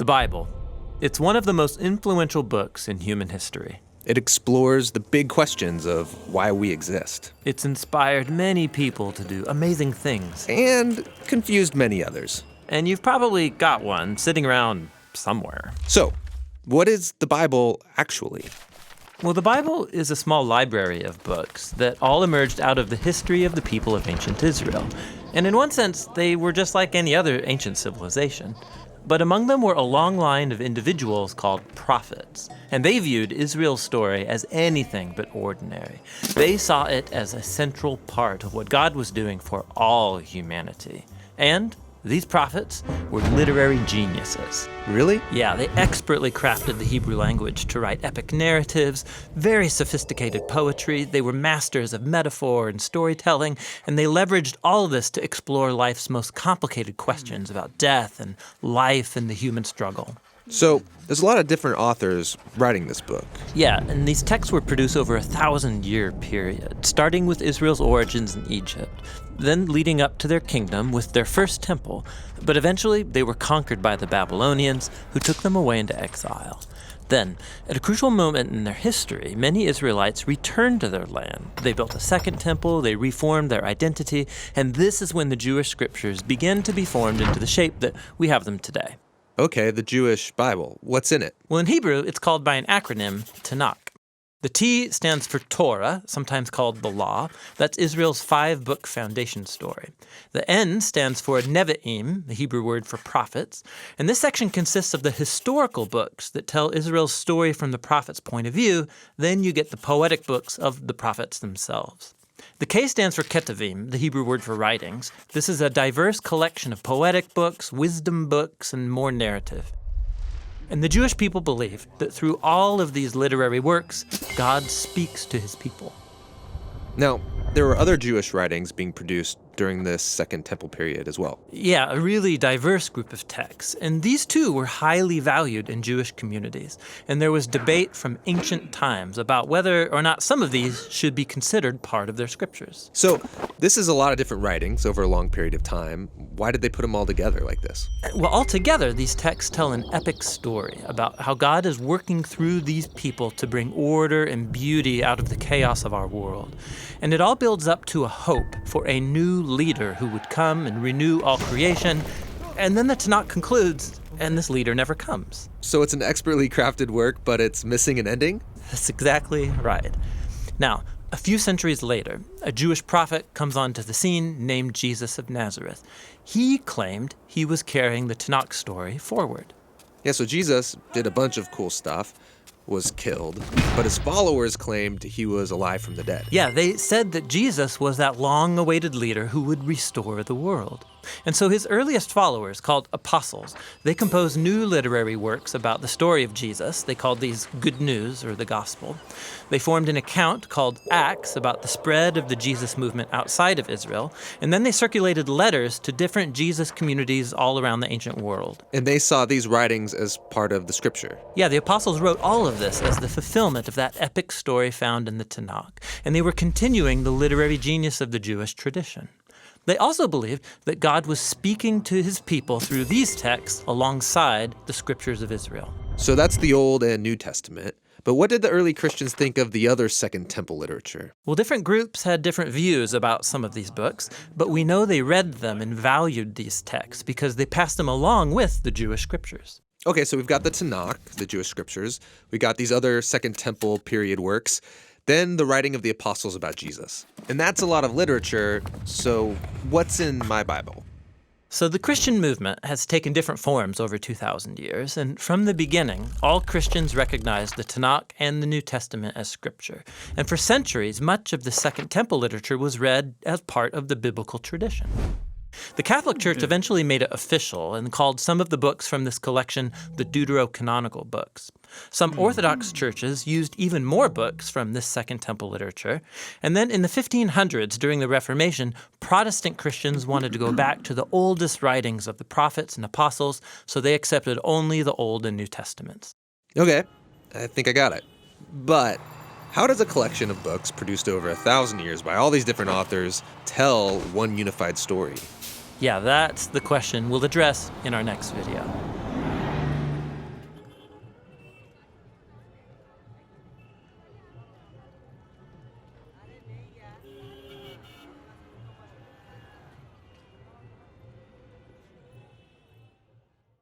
The Bible. It's one of the most influential books in human history. It explores the big questions of why we exist. It's inspired many people to do amazing things. And confused many others. And you've probably got one sitting around somewhere. So, what is the Bible actually? Well, the Bible is a small library of books that all emerged out of the history of the people of ancient Israel. And in one sense, they were just like any other ancient civilization. But among them were a long line of individuals called prophets. And they viewed Israel's story as anything but ordinary. They saw it as a central part of what God was doing for all humanity. And these prophets were literary geniuses. Really? Yeah, they expertly crafted the Hebrew language to write epic narratives, very sophisticated poetry. They were masters of metaphor and storytelling, and they leveraged all of this to explore life's most complicated questions about death and life and the human struggle. So, there's a lot of different authors writing this book. Yeah, and these texts were produced over a 1,000-year period, starting with Israel's origins in Egypt, then leading up to their kingdom with their first temple, but eventually they were conquered by the Babylonians, who took them away into exile. Then, at a crucial moment in their history, many Israelites returned to their land. They built a second temple, they reformed their identity, and this is when the Jewish scriptures began to be formed into the shape that we have them today. Okay, the Jewish Bible. What's in it? Well, in Hebrew, it's called by an acronym, Tanakh. The T stands for Torah, sometimes called the Law. That's Israel's 5-book foundation story. The N stands for Nevi'im, the Hebrew word for prophets. And this section consists of the historical books that tell Israel's story from the prophet's point of view. Then you get the poetic books of the prophets themselves. The K stands for Ketuvim, the Hebrew word for writings. This is a diverse collection of poetic books, wisdom books, and more narrative. And the Jewish people believed that through all of these literary works, God speaks to his people. Now, there were other Jewish writings being produced during this Second Temple period as well. Yeah, a really diverse group of texts. And these too were highly valued in Jewish communities. And there was debate from ancient times about whether or not some of these should be considered part of their scriptures. So, this is a lot of different writings over a long period of time. Why did they put them all together like this? Well, altogether, these texts tell an epic story about how God is working through these people to bring order and beauty out of the chaos of our world. And it all builds up to a hope for a new leader who would come and renew all creation. And then the Tanakh concludes, and this leader never comes. So it's an expertly crafted work, but it's missing an ending? That's exactly right. Now, a few centuries later, a Jewish prophet comes onto the scene named Jesus of Nazareth. He claimed he was carrying the Tanakh story forward. Yeah, so Jesus did a bunch of cool stuff, was killed, but his followers claimed he was alive from the dead. Yeah, they said that Jesus was that long-awaited leader who would restore the world. And so his earliest followers, called apostles, they composed new literary works about the story of Jesus. They called these Good News, or the Gospel. They formed an account called Acts about the spread of the Jesus movement outside of Israel. And then they circulated letters to different Jesus communities all around the ancient world. And they saw these writings as part of the scripture. Yeah, the apostles wrote all of this as the fulfillment of that epic story found in the Tanakh. And they were continuing the literary genius of the Jewish tradition. They also believed that God was speaking to his people through these texts alongside the scriptures of Israel. So that's the Old and New Testament. But what did the early Christians think of the other Second Temple literature? Well, different groups had different views about some of these books, but we know they read them and valued these texts because they passed them along with the Jewish scriptures. Okay, so we've got the Tanakh, the Jewish scriptures. We got these other Second Temple period works. Then the writing of the apostles about Jesus. And that's a lot of literature, so what's in my Bible? So the Christian movement has taken different forms over 2,000 years, and from the beginning, all Christians recognized the Tanakh and the New Testament as scripture. And for centuries, much of the Second Temple literature was read as part of the biblical tradition. The Catholic Church eventually made it official and called some of the books from this collection the deuterocanonical books. Some Orthodox churches used even more books from this Second Temple literature. And then in the 1500s, during the Reformation, Protestant Christians wanted to go back to the oldest writings of the prophets and apostles, so they accepted only the Old and New Testaments. Okay, I think I got it. But how does a collection of books produced over 1,000 years by all these different authors tell one unified story? Yeah, that's the question we'll address in our next video.